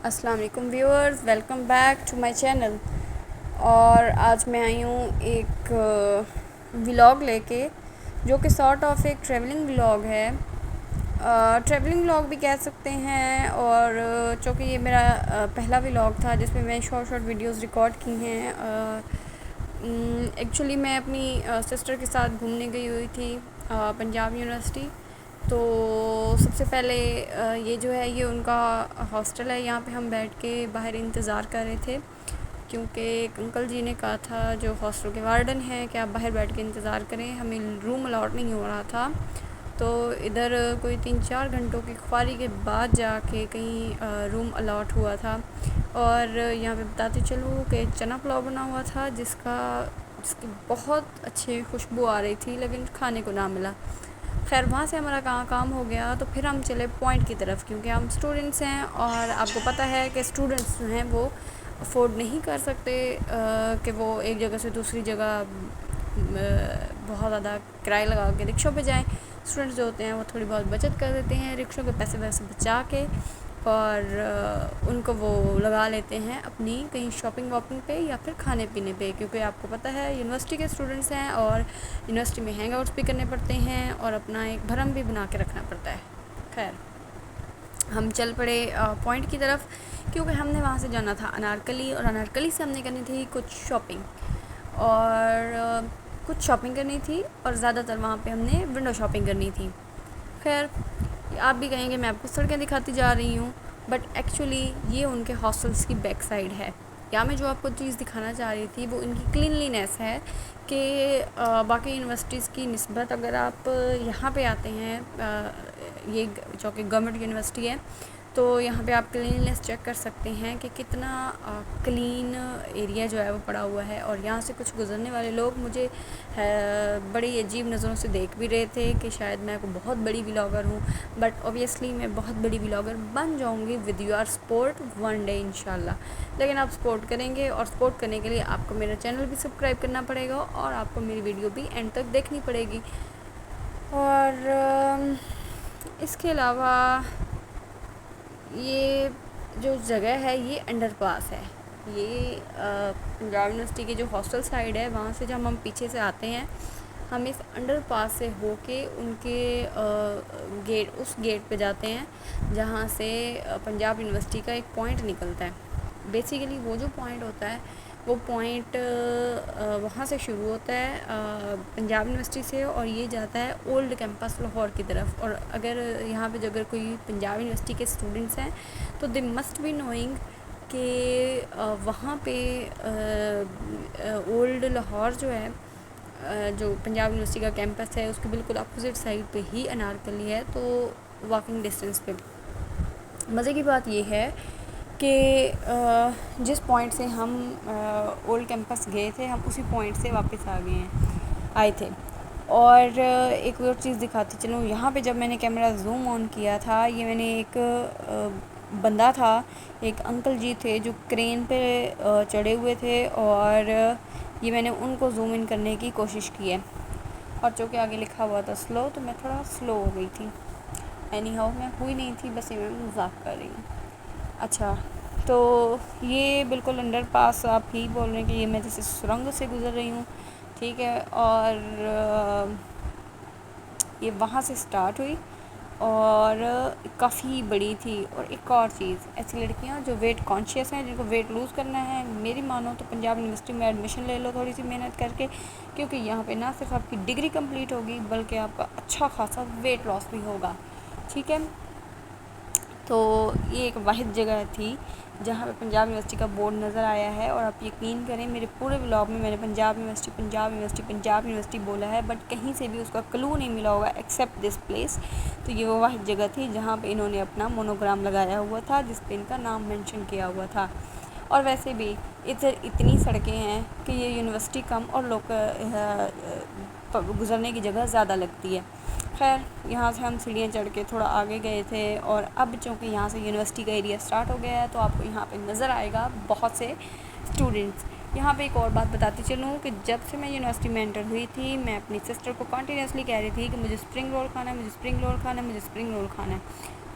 السلام علیکم viewers, welcome back to my channel. اور آج میں آئی ہوں ایک ولاگ لے کے، جو کہ سارٹ آف ایک ٹریولنگ ولاگ ہے، ٹریولنگ ولاگ بھی کہہ سکتے ہیں۔ اور چونکہ یہ میرا پہلا ولاگ تھا جس میں میں شارٹ ویڈیوز ریکارڈ کی ہیں۔ ایکچولی میں اپنی سسٹر کے ساتھ گھومنے گئی ہوئی تھی پنجاب یونیورسٹی۔ تو سب سے پہلے یہ جو ہے یہ ان کا ہاسٹل ہے، یہاں پہ ہم بیٹھ کے باہر انتظار کر رہے تھے، کیونکہ ایک انکل جی نے کہا تھا جو ہاسٹل کے وارڈن ہیں کہ آپ باہر بیٹھ کے انتظار کریں، ہمیں روم الاٹ نہیں ہو رہا تھا۔ تو ادھر کوئی 3-4 گھنٹوں کی خواری کے بعد جا کے کہیں روم الاٹ ہوا تھا۔ اور یہاں پہ بتاتی چلوں کہ چنا پلاؤ بنا ہوا تھا جس کی بہت اچھی خوشبو آ رہی تھی، لیکن کھانے کو نہ ملا۔ خیر وہاں سے ہمارا کام ہو گیا، تو پھر ہم چلے پوائنٹ کی طرف، کیونکہ ہم اسٹوڈنٹس ہیں اور آپ کو پتہ ہے کہ اسٹوڈنٹس جو ہیں وہ افورڈ نہیں کر سکتے کہ وہ ایک جگہ سے دوسری جگہ بہت زیادہ کرایہ لگا کے رکشوں پہ جائیں۔ اسٹوڈنٹس جو ہوتے ہیں وہ تھوڑی بہت بچت کر دیتے ہیں، رکشوں کے پیسے بچا کے، اور ان کو وہ لگا لیتے ہیں اپنی کہیں شاپنگ واپنگ پہ یا پھر کھانے پینے پہ، کیونکہ آپ کو پتہ ہے یونیورسٹی کے اسٹوڈنٹس ہیں اور یونیورسٹی میں ہینگ آؤٹس بھی کرنے پڑتے ہیں اور اپنا ایک بھرم بھی بنا کے رکھنا پڑتا ہے۔ خیر ہم چل پڑے پوائنٹ کی طرف، کیونکہ ہم نے وہاں سے جانا تھا انارکلی، اور انارکلی سے ہم نے کرنی تھی کچھ شاپنگ، اور کچھ شاپنگ کرنی تھی، اور زیادہ تر وہاں پہ ہم نے ونڈو شاپنگ کرنی تھی۔ خیر آپ بھی کہیں گے میں آپ کو سڑکیں دکھاتی جا رہی ہوں، بٹ ایکچولی یہ ان کے ہاسٹلس کی بیک سائڈ ہے۔ یا میں جو آپ کو چیز دکھانا چاہ رہی تھی وہ ان کی کلینلینس ہے، کہ باقی یونیورسٹیز کی نسبت اگر آپ یہاں پہ آتے ہیں، یہ جو کہ گورنمنٹ یونیورسٹی ہے، تو یہاں پہ آپ کلیننس چیک کر سکتے ہیں کہ کتنا کلین ایریا جو ہے وہ پڑا ہوا ہے۔ اور یہاں سے کچھ گزرنے والے لوگ مجھے بڑی عجیب نظروں سے دیکھ بھی رہے تھے کہ شاید میں کوئی بہت بڑی ولاگر ہوں، بٹ اوبیسلی میں بہت بڑی ولاگر بن جاؤں گی with your support one day انشاءاللہ۔ لیکن آپ سپورٹ کریں گے، اور سپورٹ کرنے کے لیے آپ کو میرا چینل بھی سبسکرائب کرنا پڑے گا، اور آپ کو میری ویڈیو بھی اینڈ تک دیکھنی پڑے گی۔ اور اس کے علاوہ یہ جو جگہ ہے یہ انڈر پاس ہے، یہ پنجاب یونیورسٹی کی جو ہاسٹل سائڈ ہے وہاں سے جب ہم پیچھے سے آتے ہیں، ہم اس انڈر پاس سے ہو کے ان کے اس گیٹ پہ جاتے ہیں جہاں سے پنجاب یونیورسٹی کا ایک پوائنٹ نکلتا ہے۔ بیسیکلی وہ جو پوائنٹ ہوتا ہے وہ پوائنٹ وہاں سے شروع ہوتا ہے پنجاب یونیورسٹی سے، اور یہ جاتا ہے اولڈ کیمپس لاہور کی طرف۔ اور اگر یہاں پہ اگر کوئی پنجاب یونیورسٹی کے اسٹوڈنٹس ہیں تو دے مسٹ بی نوئنگ کہ وہاں پہ اولڈ لاہور جو ہے، جو پنجاب یونیورسٹی کا کیمپس ہے، اس کے بالکل اپوزٹ سائڈ پہ ہی انارکلی ہے، تو واکنگ ڈسٹینس پہ۔ مزے کی بات یہ ہے کہ جس پوائنٹ سے ہم اولڈ کیمپس گئے تھے، ہم اسی پوائنٹ سے واپس آئے تھے۔ اور ایک اور چیز دکھاتی چلوں، یہاں پہ جب میں نے کیمرہ زوم آن کیا تھا، یہ میں نے ایک بندہ تھا، ایک انکل جی تھے جو کرین پہ چڑھے ہوئے تھے، اور یہ میں نے ان کو زوم ان کرنے کی کوشش کی ہے، اور چونکہ آگے لکھا ہوا تھا سلو، تو میں تھوڑا سلو ہو گئی تھی۔ اینی ہاؤ میں ہوئی نہیں تھی، بس یہ میں مذاق کر رہی ہوں۔ اچھا، تو یہ بالکل انڈر پاس آپ ہی بول رہے ہیں کہ یہ میں جیسے سرنگ سے گزر رہی ہوں، ٹھیک ہے۔ اور یہ وہاں سے سٹارٹ ہوئی اور کافی بڑی تھی۔ اور ایک اور چیز، ایسی لڑکیاں جو ویٹ کانشیس ہیں، جن کو ویٹ لوز کرنا ہے، میری مانو تو پنجاب یونیورسٹی میں ایڈمیشن لے لو تھوڑی سی محنت کر کے، کیونکہ یہاں پہ نہ صرف آپ کی ڈگری کمپلیٹ ہوگی بلکہ آپ کا اچھا خاصا ویٹ لاس بھی ہوگا، ٹھیک ہے۔ تو یہ ایک واحد جگہ تھی جہاں پہ پنجاب یونیورسٹی کا بورڈ نظر آیا ہے، اور آپ یقین کریں میرے پورے ولاگ میں میں نے Punjab university Punjab university Punjab university بولا ہے، بٹ کہیں سے بھی اس کا کلو نہیں ملا ہوگا ایکسیپٹ دس پلیس۔ تو یہ وہ واحد جگہ تھی جہاں پہ انہوں نے اپنا مونوگرام لگایا ہوا تھا، جس پہ ان کا نام مینشن کیا ہوا تھا۔ اور ویسے بھی ادھر اتنی سڑکیں ہیں کہ یہ یونیورسٹی کم اور لوگ گزرنے کی جگہ زیادہ لگتی ہے۔ خیر یہاں سے ہم سیڑھیاں چڑھ کے تھوڑا آگے گئے تھے، اور اب چونکہ یہاں سے یونیورسٹی کا ایریا سٹارٹ ہو گیا ہے، تو آپ کو یہاں پہ نظر آئے گا بہت سے اسٹوڈنٹس۔ یہاں پہ ایک اور بات بتاتی چلوں کہ جب سے میں یونیورسٹی میں انٹر ہوئی تھی، میں اپنی سسٹر کو کنٹینیوسلی کہہ رہی تھی کہ مجھے اسپرنگ رول کھانا ہے، مجھے اسپرنگ رول کھانا ہے، مجھے اسپرنگ رول کھانا ہے۔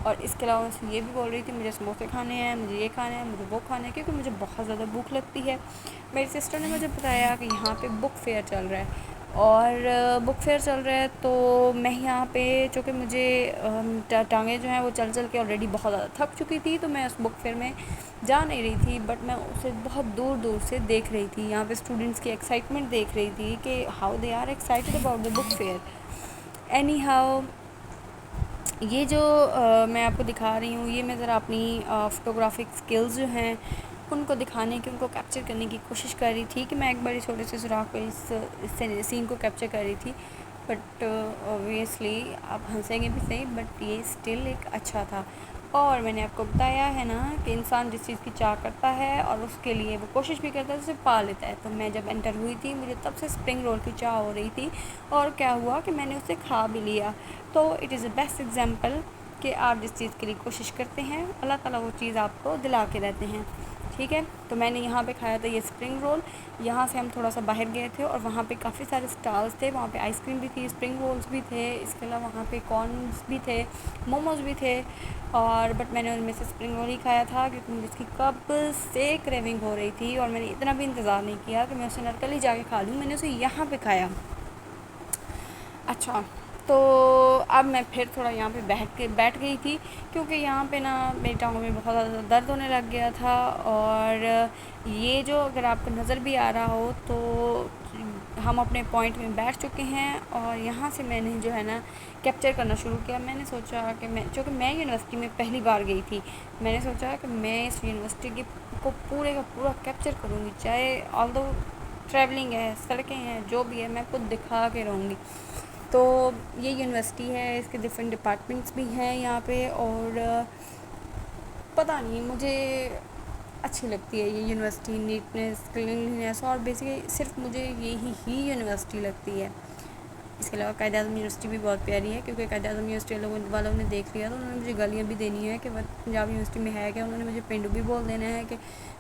اور اس کے علاوہ میں یہ بھی بول رہی تھی مجھے سموسے کھانے ہیں، مجھے یہ کھانا ہے، مجھے وہ کھانا ہے، کیونکہ مجھے بہت زیادہ بھوک لگتی ہے۔ میری سسٹر نے مجھے بتایا کہ یہاں پہ بک فیئر چل رہا ہے، اور بک فیئر چل رہا ہے تو میں یہاں پہ، چونکہ مجھے ٹانگیں جو ہیں وہ چل چل کے آلریڈی بہت زیادہ تھک چکی تھی، تو میں اس بک فیئر میں جا نہیں رہی تھی، بٹ میں اسے بہت دور دور سے دیکھ رہی تھی۔ یہاں پہ اسٹوڈنٹس کی ایکسائٹمنٹ دیکھ رہی تھی کہ how they are excited about the book fair. Anyhow, یہ جو میں آپ کو دکھا رہی ہوں، یہ میں ذرا اپنی فوٹوگرافک سکلز جو ہیں ان کو دکھانے کی، ان کو کیپچر کرنے کی کوشش کر رہی تھی، کہ میں ایک بڑی چھوٹے سے سوراخ پہ اس سین کو کیپچر کر رہی تھی، بٹ اوبویسلی آپ ہنسیں گے بھی صحیح، بٹ یہ اسٹل ایک اچھا تھا۔ اور میں نے آپ کو بتایا ہے نا کہ انسان جس چیز کی چاہ کرتا ہے اور اس کے لیے وہ کوشش بھی کرتا ہے اسے پا لیتا ہے۔ تو میں جب انٹر ہوئی تھی مجھے تب سے اسپرنگ رول کی چاہ ہو رہی تھی، اور کیا ہوا کہ میں نے اسے کھا بھی لیا۔ تو it is a best example کہ آپ جس چیز کے لیے کوشش کرتے ہیں اللہ تعالیٰ وہ چیز آپ کو دلا کے رہتے ہیں، ٹھیک ہے۔ تو میں نے یہاں پہ کھایا تھا یہ اسپرنگ رول۔ یہاں سے ہم تھوڑا سا باہر گئے تھے اور وہاں پہ کافی سارے اسٹالس تھے، وہاں پہ آئس کریم بھی تھی، اسپرنگ رولس بھی تھے، اس کے علاوہ وہاں پہ کارنز بھی تھے، موموز بھی تھے، اور بٹ میں نے ان میں سے اسپرنگ رول ہی کھایا تھا، کیونکہ مجھے اس کی کب سے کریونگ ہو رہی تھی، اور میں نے اتنا بھی انتظار نہیں کیا کہ میں اسے نرکلی جا کے کھا لوں، میں نے اسے یہاں پہ کھایا۔ اچھا، تو اب میں پھر تھوڑا یہاں پہ بیٹھ گئی تھی، کیونکہ یہاں پہ نا میری ٹانگوں میں بہت زیادہ درد ہونے لگ گیا تھا، اور یہ جو اگر آپ کو نظر بھی آ رہا ہو تو ہم اپنے پوائنٹ میں بیٹھ چکے ہیں، اور یہاں سے میں نے جو ہے نا کیپچر کرنا شروع کیا۔ میں نے سوچا کہ چونکہ میں یونیورسٹی میں پہلی بار گئی تھی، میں نے سوچا کہ میں اس یونیورسٹی کو پورے کا پورا کیپچر کروں گی، چاہے آل دو ٹریولنگ ہے، سڑکیں ہیں، جو بھی ہے، میں خود دکھا کے رہوں گی۔ تو یہ یونیورسٹی ہے، اس کے ڈفرینٹ ڈپارٹمنٹس بھی ہیں یہاں پہ، اور پتہ نہیں مجھے اچھی لگتی ہے یہ یونیورسٹی، نیٹنس، کلینلینس، اور بیسیکلی صرف مجھے یہی ہی یونیورسٹی لگتی ہے۔ اس کے علاوہ قائد اعظم یونیورسٹی بھی بہت پیاری ہے، کیونکہ قائد اعظم یونیورسٹی والوں نے دیکھ لیا تو انہوں نے مجھے گالیاں بھی دینی ہے کہ پنجاب یونیورسٹی میں ہے کیا، انہوں نے مجھے پینڈو بھی بول دینا ہے کہ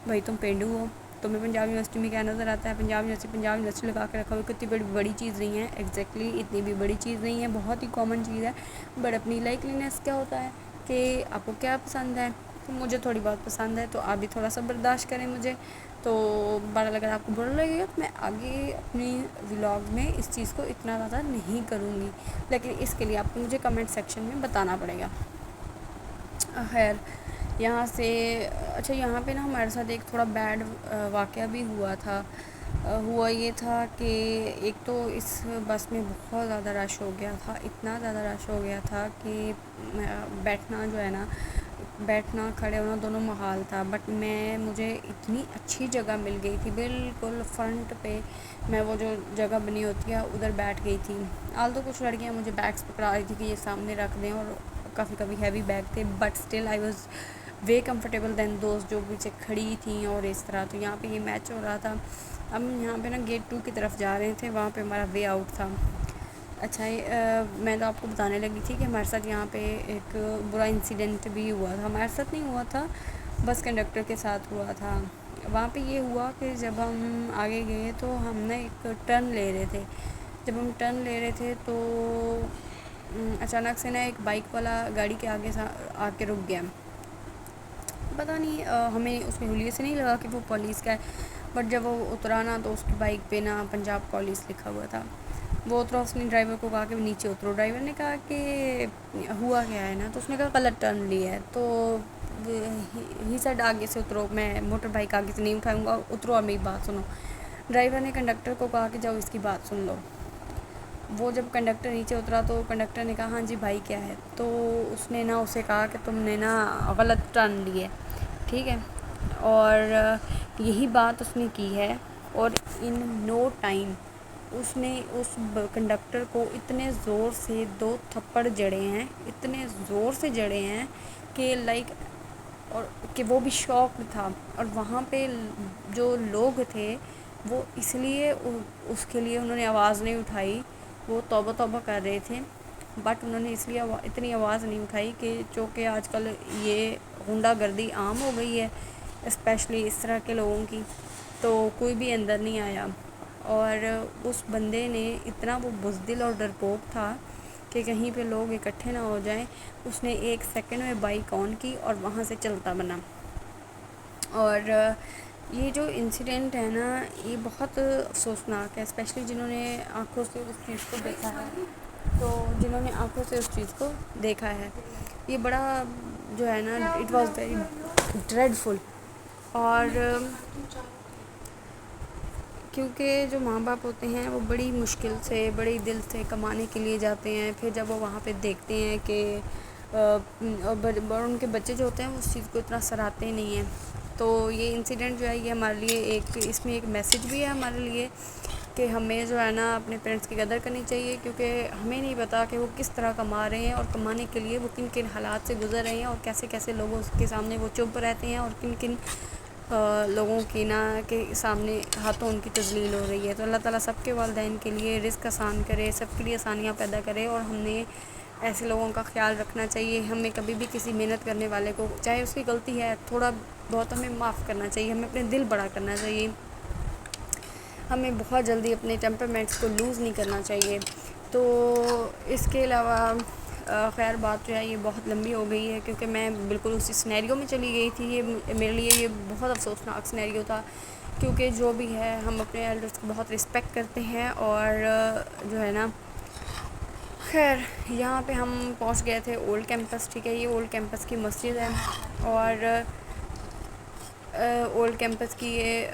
بھائی تم پینڈو ہو، تمہیں پنجاب یونیورسٹی میں کیا نظر آتا ہے، پنجاب یونیورسٹی لگا کے رکھا ہوا، کتنی بڑی چیز نہیں ہے، ایگزیکٹلی اتنی بھی بڑی چیز نہیں ہے، بہت ہی کامن چیز ہے، بٹ اپنی لائکلینس کیا ہوتا ہے کہ آپ کو کیا پسند ہے، تو مجھے تھوڑی بہت پسند ہے، تو آپ بھی تھوڑا سا برداشت کریں مجھے۔ تو بہرحال اگر آپ کو برا لگے گا تو میں آگے اپنی ولاگ میں اس چیز کو اتنا زیادہ نہیں کروں گی، لیکن اس کے لیے آپ کو مجھے کمنٹ سیکشن میں بتانا پڑے گا۔ خیر، یہاں سے اچھا، یہاں پہ نا ہمارے ساتھ ایک تھوڑا بیڈ واقعہ بھی ہوا تھا۔ ہوا یہ تھا کہ ایک تو اس بس میں بہت زیادہ رش ہو گیا تھا، اتنا زیادہ رش ہو گیا تھا کہ بیٹھنا جو ہے نا، بیٹھنا کھڑے ہونا دونوں محال تھا، بٹ مجھے اتنی اچھی جگہ مل گئی تھی، بالکل فرنٹ پہ میں وہ جو جگہ بنی ہوتی ہے ادھر بیٹھ گئی تھی۔ آلتو کچھ لڑکیاں مجھے بیگس پکڑا رہی تھی کہ یہ سامنے رکھ دیں، اور کافی ہیوی بیگ تھے، but still I was way comfortable then دوست جو پیچھے کھڑی تھیں، اور اس طرح۔ تو یہاں پہ یہ میچ ہو رہا تھا، ہم یہاں پہ نا گیٹ 2 کی طرف جا رہے تھے، وہاں پہ ہمارا وے آؤٹ تھا۔ اچھا، میں تو آپ کو بتانے لگی تھی کہ ہمارے ساتھ یہاں پہ ایک برا انسیڈنٹ بھی ہوا تھا، ہمارے ساتھ نہیں ہوا تھا، بس کنڈکٹر کے ساتھ ہوا تھا۔ وہاں پہ یہ ہوا کہ جب ہم آگے گئے تو ہم نے ایک ٹرن لے رہے تھے، جب ہم ٹرن لے رہے تھے تو اچانک سے نا ایک بائک والا گاڑی کے آگے آ کے رک گیا، پتہ نہیں ہمیں اس میں حلیے سے نہیں لگا کہ وہ پولیس کا ہے، بٹ جب وہ اترا نا تو اس کی بائک پہ نا پنجاب پولیس لکھا ہوا تھا۔ وہ اترا، اس نے ڈرائیور کو کہا کہ نیچے اترو، ڈرائیور نے کہا کہ ہوا کیا ہے نا، تو اس نے کہا غلط ٹرن لی ہے، تو ہی سیڈ آگے سے اترو، میں موٹر بائک آگے سے نہیں اٹھاؤں گا، اترو اور میری بات سنو۔ ڈرائیور نے کنڈکٹر کو کہا کہ جاؤ اس کی بات سن لو۔ وہ جب کنڈکٹر نیچے اترا تو کنڈکٹر نے کہا ہاں جی بھائی کیا ہے، تو اس نے نا اسے کہا کہ تم نے نا غلط ٹرن لی ہے، ٹھیک ہے، اور یہی بات اس نے کی ہے، اور ان نو ٹائم اس نے اس کنڈکٹر کو اتنے زور سے 2 تھپڑ جڑے ہیں، اتنے زور سے جڑے ہیں کہ اور کہ وہ بھی شاک تھا، اور وہاں پہ جو لوگ تھے وہ اس لیے اس کے لیے انہوں نے آواز نہیں اٹھائی، وہ توبہ توبہ کر رہے تھے، بٹ انہوں نے اس لیے اتنی آواز نہیں اٹھائی کہ چونکہ آج کل یہ غنڈہ گردی عام ہو گئی ہے، اسپیشلی اس طرح کے لوگوں کی، تو کوئی بھی اندر نہیں آیا، اور اس بندے نے اتنا وہ بزدل اور ڈرپوک تھا کہ کہیں پہ لوگ اکٹھے نہ ہو جائیں، اس نے 1 سیکنڈ میں بائک آن کی اور وہاں سے چلتا بنا۔ اور یہ جو انسیڈنٹ ہے نا، یہ بہت افسوسناک ہے، اسپیشلی جنہوں نے آنکھوں سے اس چیز کو دیکھا ہے، جنہوں نے آنکھوں سے اس چیز کو دیکھا ہے، یہ بڑا جو ہے نا، اٹ واز ویری ڈریڈ فل۔ اور کیونکہ جو ماں باپ ہوتے ہیں وہ بڑی مشکل سے، بڑی دل سے کمانے کے لیے جاتے ہیں، پھر جب وہ وہاں پہ دیکھتے ہیں کہ اور ان کے بچے جو ہوتے ہیں وہ اس چیز کو اتنا سراہتے نہیں ہیں، تو یہ انسیڈنٹ جو ہے یہ ہمارے لیے اس میں ایک میسیج بھی ہے ہمارے لیے کہ ہمیں جو ہے نا اپنے پیرنٹس کی قدر کرنی چاہیے، کیونکہ ہمیں نہیں پتہ کہ وہ کس طرح کما رہے ہیں، اور کمانے کے لیے وہ کن کن حالات سے گزر رہے ہیں، اور کیسے کیسے لوگوں کے سامنے وہ چپ رہتے ہیں، اور کن کن لوگوں کی کے سامنے ہاتھوں ان کی تذلیل ہو رہی ہے۔ تو اللہ تعالیٰ سب کے والدین کے لیے رزق آسان کرے، سب کے لیے آسانیاں پیدا کرے، اور ہم نے ایسے لوگوں کا خیال رکھنا چاہیے۔ ہمیں کبھی بھی کسی محنت کرنے والے کو، چاہے اس کی غلطی ہے، تھوڑا بہت ہمیں معاف کرنا چاہیے، ہمیں اپنے دل بڑا کرنا چاہیے، ہمیں بہت جلدی اپنے ٹیمپرمنٹس کو لوز نہیں کرنا چاہیے۔ تو اس کے علاوہ خیر بات جو ہے یہ بہت لمبی ہو گئی ہے، کیونکہ میں بالکل اسی سینیریو میں چلی گئی تھی۔ یہ میرے لیے یہ بہت افسوسناک سینیریو تھا، کیونکہ جو بھی ہے ہم اپنے ایلڈرس کو بہت رسپیکٹ کرتے ہیں، اور جو ہے نا، خیر یہاں پہ ہم پہنچ گئے تھے اولڈ کیمپس، ٹھیک ہے، یہ اولڈ کیمپس کی مسجد ہے، اور اولڈ کیمپس کی یہ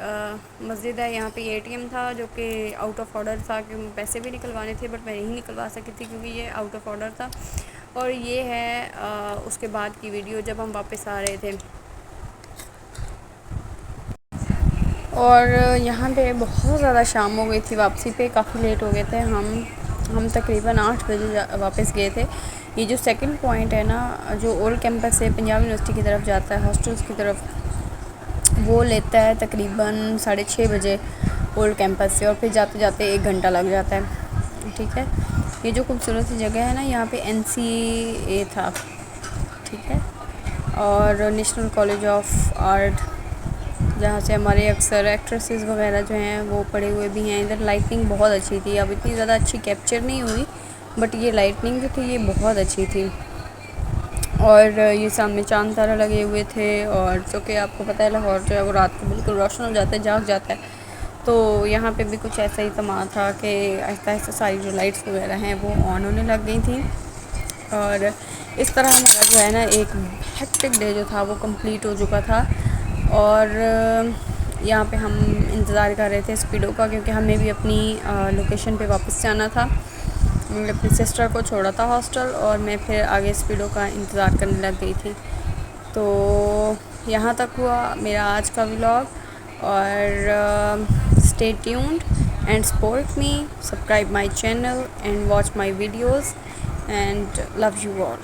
مسجد ہے۔ یہاں پہ یہ ATM تھا جو کہ آؤٹ آف آرڈر تھا، کہ پیسے بھی نکلوانے تھے، بٹ میں نہیں نکلوا سکی تھی کیونکہ یہ آؤٹ آف آرڈر تھا۔ اور یہ ہے اس کے بعد کی ویڈیو جب ہم واپس آ رہے تھے، اور یہاں پہ بہت زیادہ شام ہو گئی تھی، واپسی پہ کافی لیٹ ہو گئے تھے ہم تقریباً 8 بجے واپس گئے تھے۔ یہ جو سیکنڈ پوائنٹ ہے نا، جو اولڈ کیمپس سے پنجاب یونیورسٹی کی طرف جاتا ہے، ہاسٹلس کی طرف، وہ لیتا ہے تقریباً 6:30 بجے اولڈ کیمپس سے، اور پھر جاتے جاتے 1 گھنٹہ لگ جاتا ہے، ٹھیک ہے۔ یہ جو خوبصورت سی جگہ ہے نا، یہاں پہ NCA تھا، ٹھیک ہے، اور نیشنل کالج آف آرٹ، جہاں سے ہمارے اکثر ایکٹریسز وغیرہ جو ہیں وہ پڑے ہوئے بھی ہیں۔ ادھر لائٹنگ بہت اچھی تھی، اب اتنی زیادہ اچھی کیپچر نہیں ہوئی، بٹ یہ لائٹنگ جو تھی یہ بہت اچھی تھی، اور یہ سامنے چاند تارہ لگے ہوئے تھے، اور چونکہ آپ کو پتہ ہے لاہور جو ہے وہ رات کو بالکل روشن ہو جاتا ہے، جاگ جاتا ہے، تو یہاں پہ بھی کچھ ایسا ہی تما تھا کہ آہستہ آہستہ ساری جو لائٹس وغیرہ ہیں وہ آن ہونے لگ گئی تھیں، اور اس طرح ہمارا جو ہے نا ایک ہیکٹک ڈے جو تھا وہ کمپلیٹ ہو چکا تھا۔ اور یہاں پہ ہم انتظار کر رہے تھے اسپیڈو کا، کیونکہ ہمیں بھی اپنی لوکیشن پہ واپس جانا تھا۔ میں نے اپنی سسٹر کو چھوڑا تھا ہاسٹل، اور میں پھر آگے اسپیڈو کا انتظار کرنے لگ گئی تھی۔ تو یہاں تک ہوا میرا آج کا ولاگ، اور stay tuned and support me, subscribe my channel and watch my videos, and love you all.